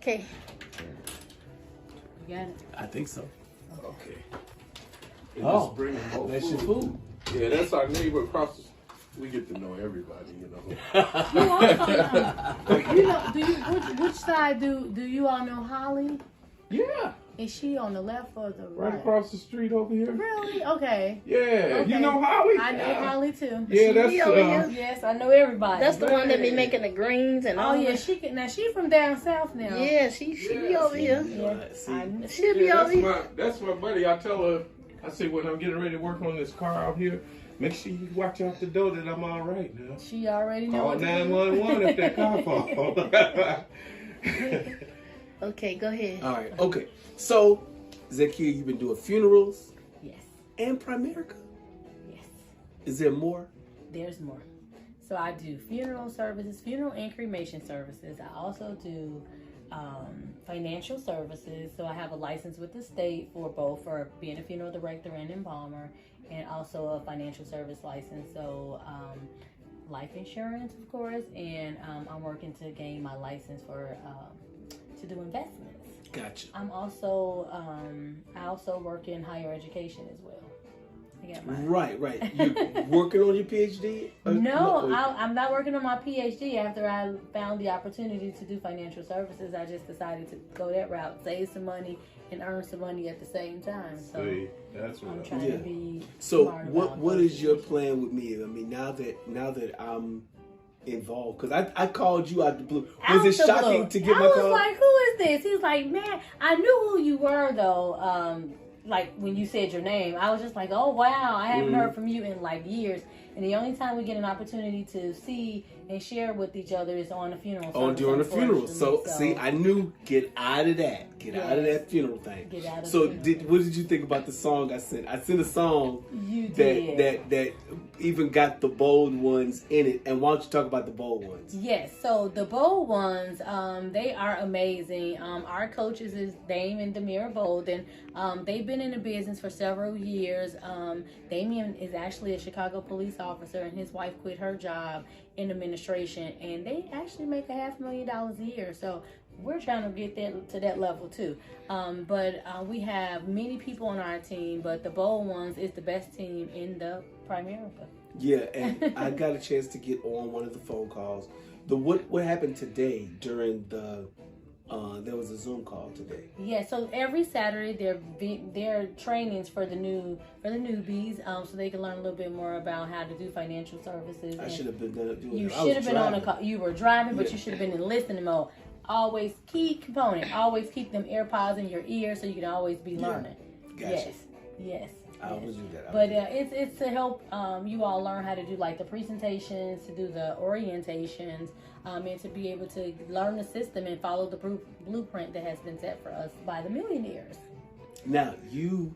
Okay. You got it? I think so. Okay. Oh, that's your food. Yeah, that's our neighbor across the. We get to know everybody, you know. You also, you know, do you which side do you all know Holly? Yeah, Is she on the left or the right right? across the street over here. Really? Okay. Yeah, Okay. you know Holly? I know Holly too. Yeah, that's She over here? Yes, I know everybody. That's the one that be making the greens and all Oh yeah, that. she can. Now she from down south now. Yeah, she be over here. Yeah. She'll be Yeah, over here. that's my buddy. I tell her, I say when I'm getting ready to work on this car out here, make sure you watch out the door that I'm all right now. She already know. Call what to do. 911 if that car falls. Okay, go ahead. All right. Okay. So, Zakia, you've been doing funerals Yes. and Primerica. Yes. Is there more? There's more. So I do funeral services, funeral and cremation services. I also do financial services. So I have a license with the state for both, for being a funeral director and embalmer, and also a financial service license. So life insurance, of course, and I'm working to gain my license for to do investments. Gotcha. I'm also I also work in higher education as well. I got mine. Right. You working on your PhD? No, I'm not working on my PhD. After I found the opportunity to do financial services, I just decided to go that route, save some money and earn some money at the same time. So See, that's what I'm trying to be So smart what about what those is your things. plan with me? I mean, now that I'm involved, because I called you out the blue. Was it Out the shocking blue. to get I my was call? like, who is this? He was like, man, I knew who you were though. Like when you said your name, I was just like, oh wow, I haven't heard from you in like years. And the only time we get an opportunity to see and share with each other is on a funeral. Oh, service, during the funeral. So unfortunately. see, I knew get out of that. Get out of that funeral thing. Get out of So the funeral. what did you think about the song I sent? I sent a song You did. that even got the bold ones in it. And why don't you talk about the bold ones? Yes, so the bold ones, they are amazing. Our coaches is Dame and Demira Bolden. They've been in the business for several years. Damien is actually a Chicago police officer, and his wife quit her job in administration, and they actually make $500,000 a year. So we're trying to get to that level too. But we have many people on our team, but the bold ones is the best team in the Primerica. Yeah, and I got a chance to get on one of the phone calls. What happened today during the there was a Zoom call today. Yeah, so every Saturday there are trainings for the newbies, so they can learn a little bit more about how to do financial services. I should have been doing You it. should have been on a call. You were driving, but Yeah. you should have been in listening mode. Always key component. Always keep them AirPods in your ear so you can always be learning. Gotcha. Yes. I will do that. But it's to help you all learn how to do like the presentations, to do the orientations, and to be able to learn the system and follow the blueprint that has been set for us by the millionaires. Now you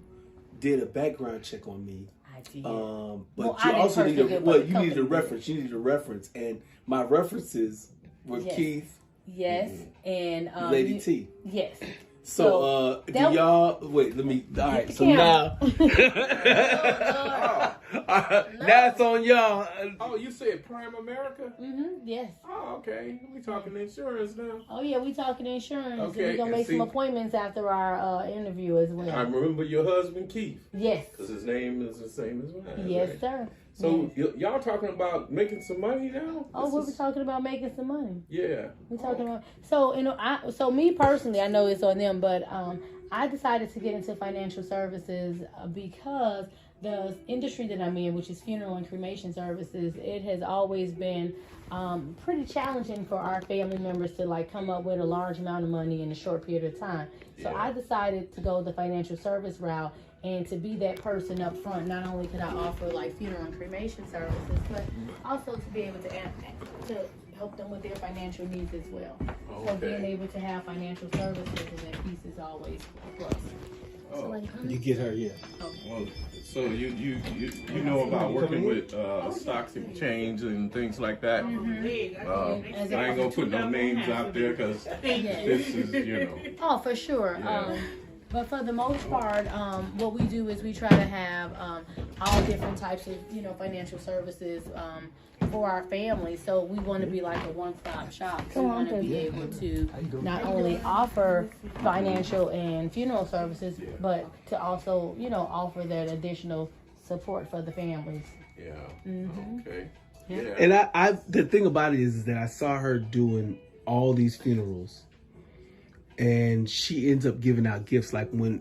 did a background check on me. I did. But Well, you I didn't also need personally do it, but the you needed a company reference. You needed a reference, and my references were Yes. Keith, Yes, and Lady T. Yes. So, do that- y'all wait? Let me. All right. the So camera. now it's on y'all. Oh, you said Prime America? Yes. Oh, okay. We talking insurance now. Oh yeah, we talking insurance. Okay, We're gonna and make some see- appointments after our interview as well. I remember your husband Keith, Yes. because his name is the same as mine. Yes, right? sir. So Yes. y'all talking about making some money now? Oh, we were talking about making some money. Yeah. We're talking about so me personally, I know it's on them, but I decided to get into financial services because the industry that I'm in, which is funeral and cremation services, it has always been pretty challenging for our family members to like come up with a large amount of money in a short period of time. So Yeah. I decided to go the financial service route and to be that person up front. Not only could I offer like funeral and cremation services, but also to be able to help them with their financial needs as well. So Okay. being able to have financial services in that piece is always a plus. Oh. You get her, yeah. Well, so you know about working with stocks exchange and things like that. I ain't gonna put no names out there because this is Oh, for sure. Yeah. But for the most part, what we do is we try to have all different types of, financial services for our family. So we want to be like a one-stop shop. We want to be able to not only offer financial and funeral services, but to also, offer that additional support for the families. Yeah. Mm-hmm. Okay. Yeah. And I the thing about it is that I saw her doing all these funerals, and she ends up giving out gifts. Like when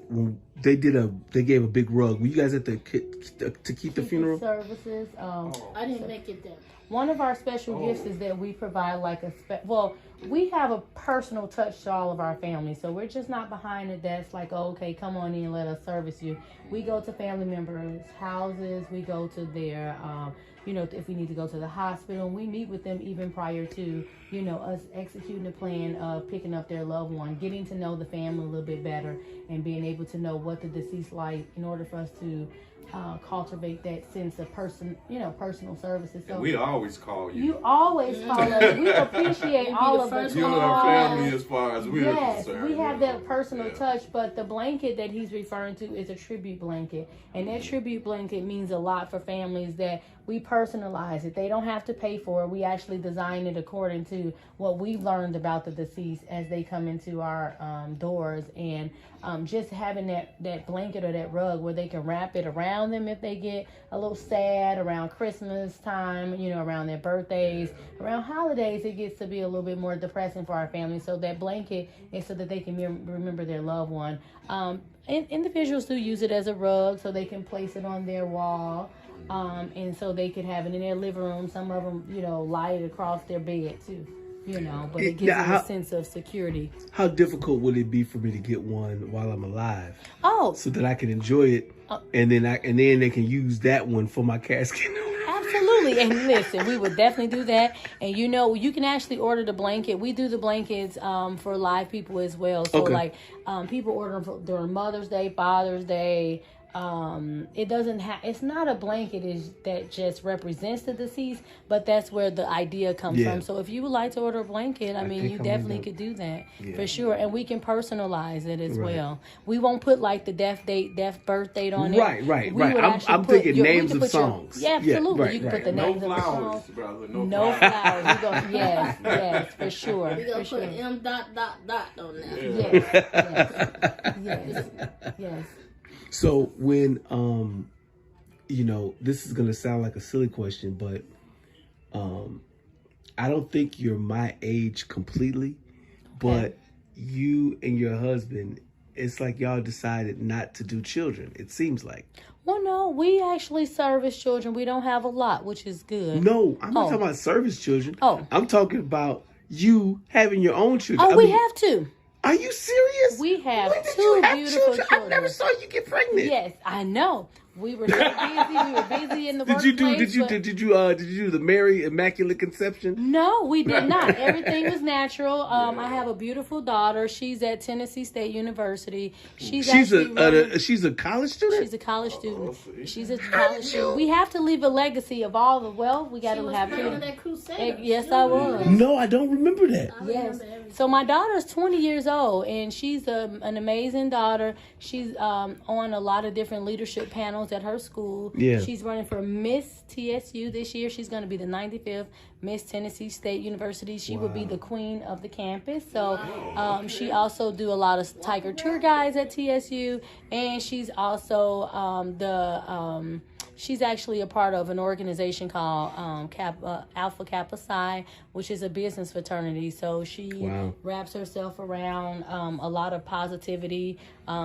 they gave a big rug. Were you guys at to keep the funeral services? I didn't make it there. One of our special gifts is that we provide we have a personal touch to all of our families. So we're just not behind the desk like, oh, okay, come on in, let us service you. We go to family members' houses. We go to their, if we need to go to the hospital, we meet with them even prior to, us executing the plan of picking up their loved one, getting to know the family a little bit better, and being able to know what the deceased like in order for us to cultivate that sense of personal services. So we always call you. You always call us. We appreciate all of the You're our family as far as we're concerned. We have that personal touch, but the blanket that he's referring to is a tribute blanket. And that tribute blanket means a lot for families that we personalize it. They don't have to pay for it. We actually design it according to what we've learned about the deceased as they come into our doors. And just having that blanket or that rug where they can wrap it around them if they get a little sad around Christmas time, around their birthdays, around holidays, it gets to be a little bit more depressing for our family. So that blanket is so that they can remember their loved one. Individuals do use it as a rug so they can place it on their wall. And so they could have it in their living room. Some of them, lie it across their bed too, but it gives them a sense of security. How difficult would it be for me to get one while I'm alive? Oh, so that I can enjoy it, and then they can use that one for my casket. Absolutely. And listen, we would definitely do that. And you can actually order the blanket. We do the blankets for live people as well. So people order them during Mother's Day, Father's Day. It's not a blanket that just represents the deceased, but that's where the idea comes from. So if you would like to order a blanket, you definitely could do that for sure. And we can personalize it as well. We won't put like the death birth date on it. Right. I'm thinking names of songs. Absolutely. You can put the names of the songs. Brother, no flowers. Yes, for sure. We're going to put M ... on there. Yes. So when, this is going to sound like a silly question, but I don't think you're my age completely, but you and your husband, it's like y'all decided not to do children, it seems like. Well, no, we actually service children. We don't have a lot, which is good. No, I'm not talking about service children. Oh. I'm talking about you having your own children. Oh, we have two. Are you serious? We have two beautiful children. I never saw you get pregnant. Yes, I know. We were so busy. We were busy in the workplace. Did you do the Mary Immaculate Conception? No, we did not. Everything was natural. I have a beautiful daughter. She's at Tennessee State University. She's a college student. She's a college student. She's a college student. We have to leave a legacy of all the wealth. We got to have children. That crusade. Yes, I was. No, I don't remember that. Yes. So my daughter's 20 years old, and she's an amazing daughter. She's on a lot of different leadership panels at her school. Yeah. She's running for Miss TSU this year. She's going to be the 95th Miss Tennessee State University. She will be the queen of the campus. So she also do a lot of Tiger tour guides at TSU, and she's also she's actually a part of an organization called Alpha Kappa Psi, which is a business fraternity. So she wraps herself around a lot of positivity.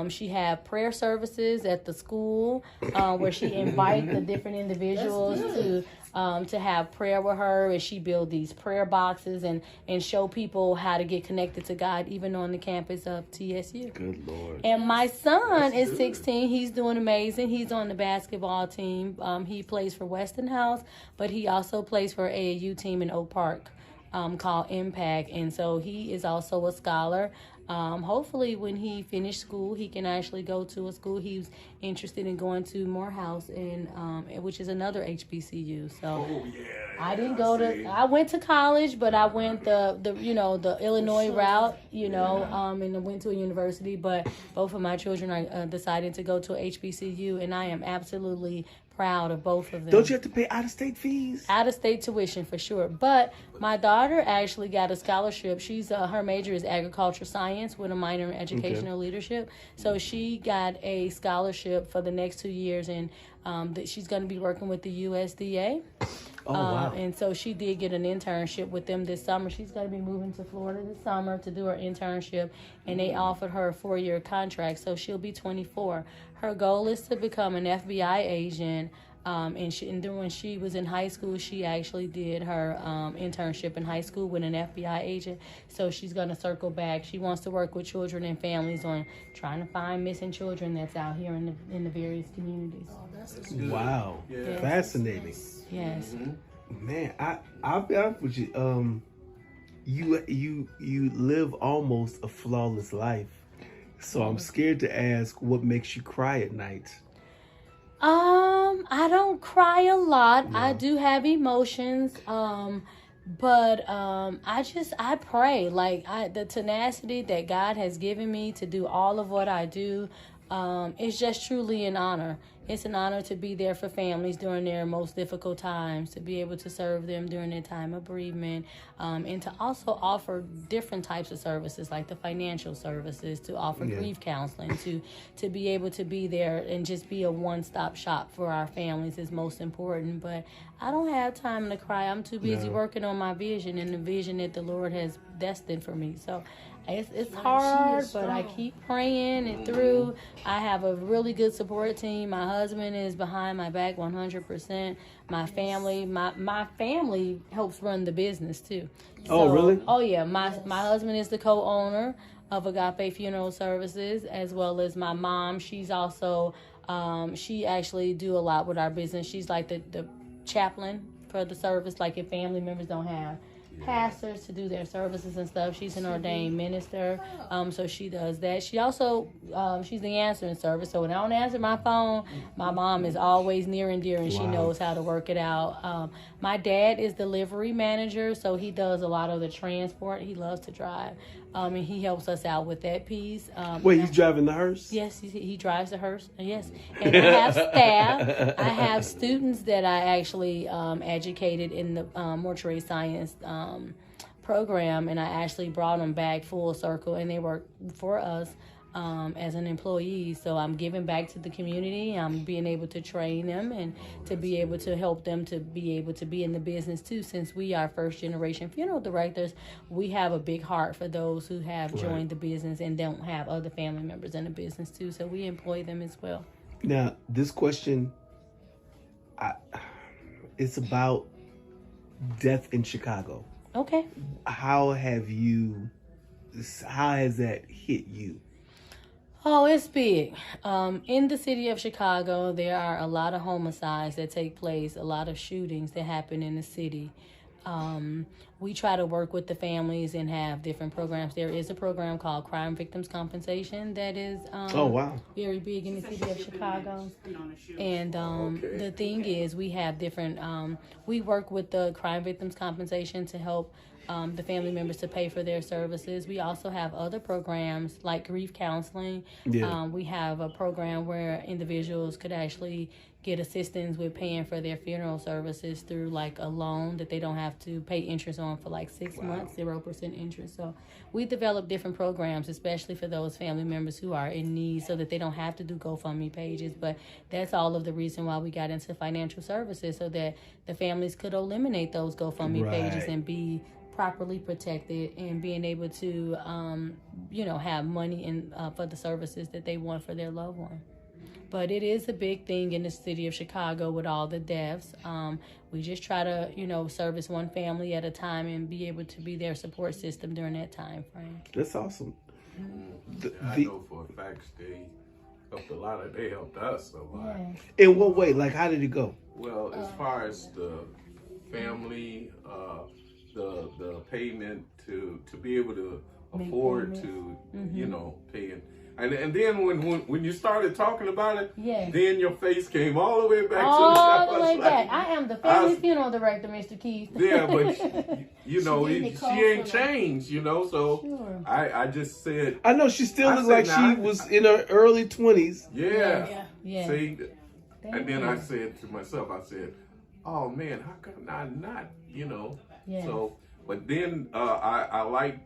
She have prayer services at the school where she invites the different individuals to have prayer with her, and she build these prayer boxes and show people how to get connected to God even on the campus of TSU. Good Lord. And my son is 16. He's doing amazing. He's on the basketball team. He plays for Westinghouse, but he also plays for AAU team in Oak Park called Impact. And so he is also a scholar. Hopefully when he finished school, he can actually go to a school. He's interested in going to Morehouse, which is another HBCU. So I didn't go I went to college, but I went the Illinois route, and I went to a university. But both of my children are decided to go to a HBCU, and I am absolutely proud of both of them. Don't you have to pay out-of-state fees? Out-of-state tuition for sure. But my daughter actually got a scholarship. She's her major is agriculture science with a minor in educational leadership. So she got a scholarship for the next 2 years, and she's going to be working with the USDA. Oh, wow. And so she did get an internship with them this summer. She's going to be moving to Florida this summer to do her internship, and they offered her a 4-year contract, so she'll be 24. Her goal is to become an FBI agent, and then when she was in high school, she actually did her internship in high school with an FBI agent, so she's going to circle back. She wants to work with children and families on trying to find missing children that's out here in the various communities. Wow. Yeah. Fascinating. Yes. Man, I'll be honest with you. You live almost a flawless life. So I'm scared to ask what makes you cry at night. I don't cry a lot. No. I do have emotions. But I pray. Like the tenacity that God has given me to do all of what I do, it's just truly an honor. It's an honor to be there for families during their most difficult times, to be able to serve them during their time of bereavement, and to also offer different types of services like the financial services, to offer grief counseling, to be able to be there and just be a one-stop shop for our families is most important. But I don't have time to cry. I'm too busy working on my vision and the vision that the Lord has destined for me. So it's hard, but I keep praying it through. I have a really good support team. My husband is behind my back 100%. My family helps run the business too. Oh, really? Oh, yeah. My husband is the co-owner of Agape Funeral Services, as well as my mom. She's also, she actually do a lot with our business. She's like the chaplain for the service, like if family members don't have pastors to do their services and stuff. She's an ordained minister, so she does that. She also she's the answering service, so when I don't answer my phone, my mom is always near and dear, and she knows how to work it out. My dad is delivery manager, so he does a lot of the transport. He loves to drive, and he helps us out with that piece. Wait, he's driving the hearse? Yes, he drives the hearse. Yes, and I have staff. I have students that I actually educated in the mortuary science program, and I actually brought them back full circle, and they work for us as an employee. So I'm giving back to the community. I'm being able to train them and to be able to help them to be able to be in the business too. Since we are first generation funeral directors, we have a big heart for those who have joined the business and don't have other family members in the business too. So we employ them as well. Now, this question, it's about death in Chicago. Okay. How has that hit you? Oh, it's big. In the city of Chicago, there are a lot of homicides that take place, a lot of shootings that happen in the city. We try to work with the families and have different programs. There is a program called Crime Victims Compensation that is very big in the city of Chicago. And the thing is, we have different, we work with the Crime Victims Compensation to help the family members to pay for their services. We also have other programs like grief counseling. We have a program where individuals could actually get assistance with paying for their funeral services through like a loan that they don't have to pay interest on for like 6 months, 0% interest. So we develop different programs, especially for those family members who are in need, so that they don't have to do GoFundMe pages. But that's all of the reason why we got into financial services, so that the families could eliminate those GoFundMe pages and be properly protected and being able to, have money in for the services that they want for their loved one. But it is a big thing in the city of Chicago with all the deaths. We just try to, service one family at a time and be able to be their support system during that time frame. That's awesome. I know for a fact they helped a lot of. They helped us a lot. Yeah. In what way? Like, how did it go? Well, as far as the family, the payment to be able to afford to, pay it. And then when you started talking about it, then your face came all the way back all the way back. I am the family funeral director, Mr. Keith. Yeah, but she ain't changed, so Sure. I just said. I know she still looks like she was in her early 20s. Yeah. Yeah. See, And then I said to myself, I said, oh man, how come I not, you know? Yes. So, but then I like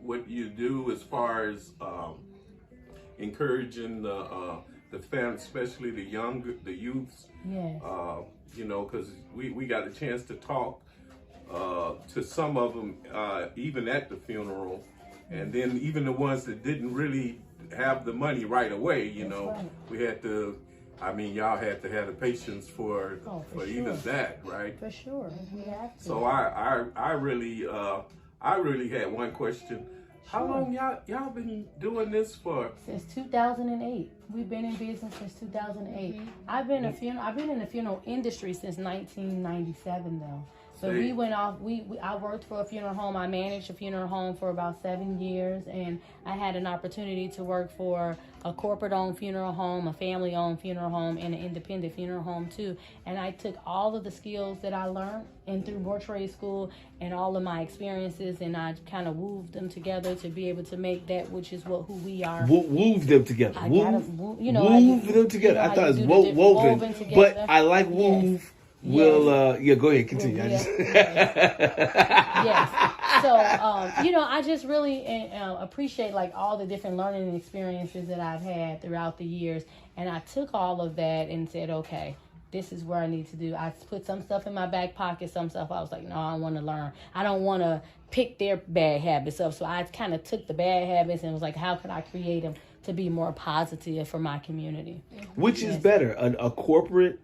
what you do as far as encouraging the fans, especially the youths. Yes. You know, because we got a chance to talk to some of them, even at the funeral, and then even the ones that didn't really have the money right away. You know, right. We had to. I mean, y'all had to have the patience for sure. even that, right? For sure, we have to. So I really had one question. How long y'all been doing this for? Since 2008. We've been in business since 2008. I've been in the funeral industry since 1997 though. So we went off. I worked for a funeral home. I managed a funeral home for about 7 years, and I had an opportunity to work for a corporate-owned funeral home, a family-owned funeral home, and an independent funeral home too. And I took all of the skills that I learned and through more trade school and all of my experiences, and I kind of wove them together to be able to make that, which is who we are. Wove them together. I Wove, gotta, wove them together. I thought it was woven, but I like wove. Yes. Well, yeah, go ahead, continue. Yes. So, I just really appreciate like all the different learning experiences that I've had throughout the years. And I took all of that and said, okay, this is where I need to do. I put some stuff in my back pocket, some stuff I was like, no, I want to learn. I don't want to pick their bad habits up. So I kind of took the bad habits and was like, how can I create them to be more positive for my community? Which is better, a corporate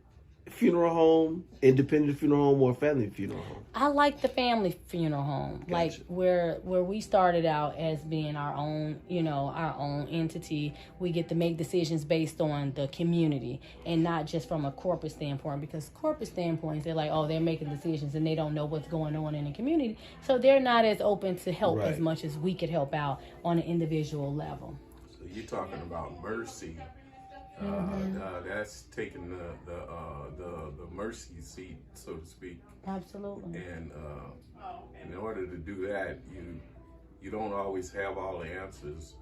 funeral home, independent funeral home, or family funeral home? I like the family funeral home, Gotcha. like where we started out as being our own, our own entity. We get to make decisions based on the community and not just from a corporate standpoint, because corporate standpoints, they're like, oh, they're making decisions and they don't know what's going on in the community. So they're not as open to help as much as we could help out on an individual level. So you're talking about mercy. That's taking the mercy seat, so to speak. Absolutely. And in order to do that, you don't always have all the answers,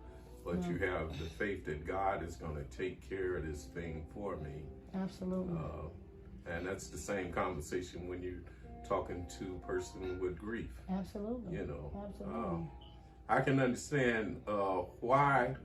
but you have the faith that God is going to take care of this thing for me. Absolutely. And that's the same conversation when you're talking to a person with grief. Absolutely. Absolutely. I can understand why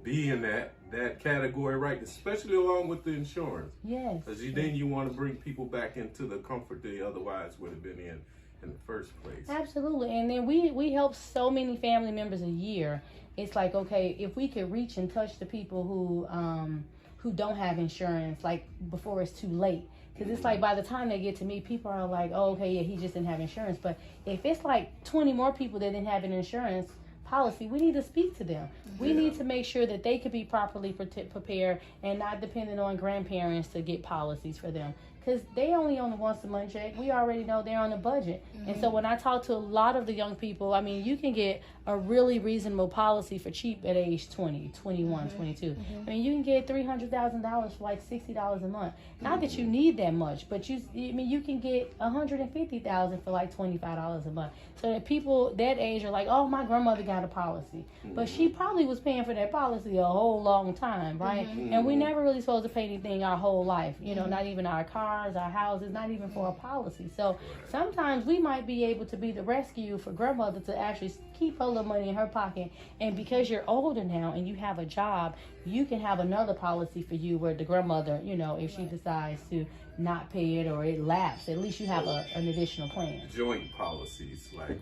be in that category, right? Especially along with the insurance. Yes. Because then you want to bring people back into the comfort they otherwise would have been in the first place. Absolutely. And then we help so many family members a year. It's like, okay, if we could reach and touch the people who don't have insurance, like before it's too late. Because it's like by the time they get to me, people are like, oh, okay, yeah, he just didn't have insurance. But if it's like 20 more people that didn't have an insurance policy, we need to speak to them. We need to make sure that they could be properly prepared and not dependent on grandparents to get policies for them, because they only on the once a month check. We already know they're on a budget. And so when I talk to a lot of the young people, I mean, you can get a really reasonable policy for cheap at age 20, 21, 22. I mean, you can get $300,000 for like $60 a month. Not that you need that much, but you can get $150,000 for like $25 a month. So that people that age are like, oh, my grandmother got a policy, but she probably was paying for that policy a whole long time, right? And we never really supposed to pay anything our whole life, not even our cars, our houses, not even for a policy. So sometimes we might be able to be the rescue for grandmother to actually keep her little money in her pocket. And because you're older now and you have a job, you can have another policy for you where the grandmother, if she decides to not pay it or it lapses, at least you have an additional plan. Joint policies, like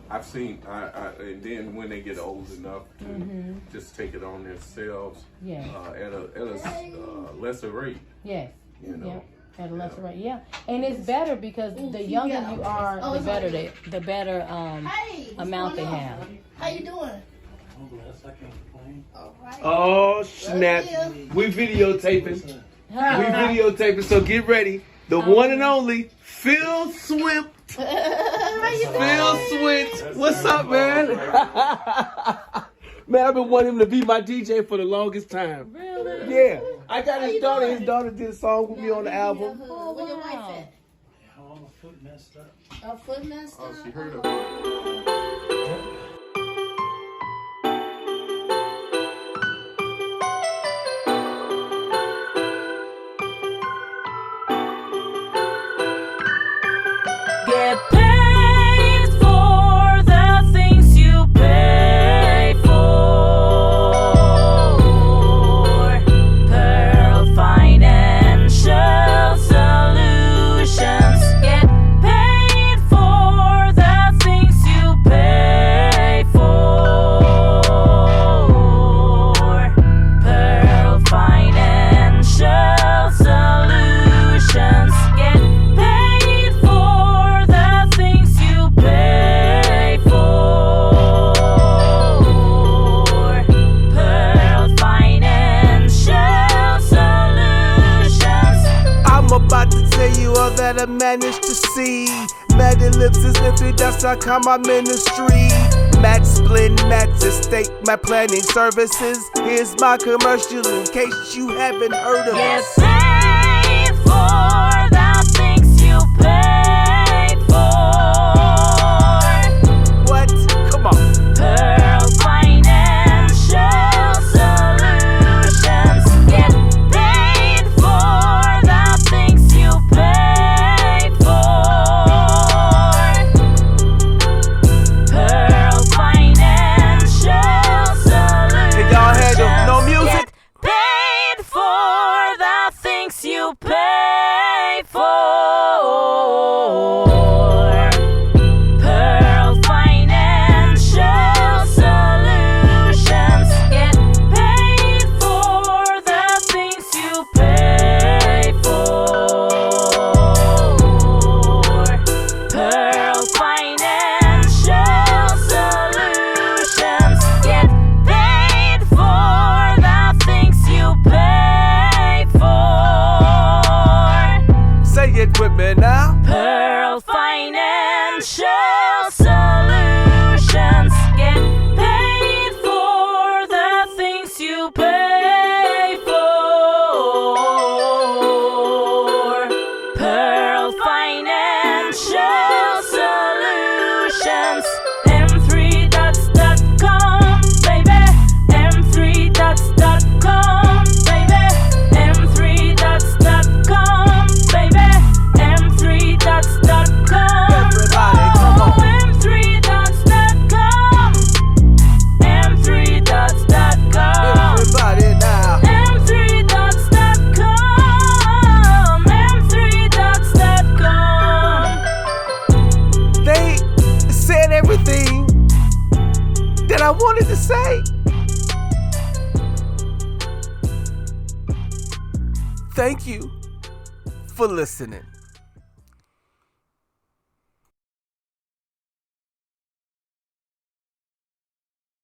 I've seen, and then when they get old enough to just take it on themselves at a lesser rate. Yes. At a lesser rate, and it's better because the younger you are, the better amount they have. How you doing? Right. Oh snap! We videotaping. So get ready. The one and only Phil Swimp. Phil Swint. What's up, man? Man, I've been wanting him to be my DJ for the longest time. Really? Yeah. I got his daughter. His daughter did a song with me on the album. Where your wife at? Oh, my foot messed up. Her foot messed up? Oh, she heard of it. Get paid for the things you pay for. Pearl Financial Solutions. Get paid for the things you pay for. Pearl Financial Solutions. Get paid for the things you pay for. Pearl Financial Solutions. I'm about to tell you all that I managed to see. Mad Ellipsis, Zakia, my ministry. Matt Splin, Matt's estate, my planning services. Here's my commercial in case you haven't heard of Get us. paid for the things you pay for. What? Come on. Pearl Financial Solutions. Get paid for the things you pay for. Pearl Financial Solutions. Can y'all handle no music? Get paid for the things you pay for. Pearl Financial Solutions. Get paid for the things you pay for. Pearl Financial Solutions. Get paid for the things you pay for. Say it with me now. Pearl Financial Solutions. Get paid for the things you pay for. Pearl Financial Solutions. M3dots.com, baby. M3dots.com, baby. M3dots.com, baby. M3dots.com. Everybody, come on. M3dots.com. M3dots.com. Everybody now. M3dots.com. M3dots.com. They said everything that I wanted to say. Thank you for listening.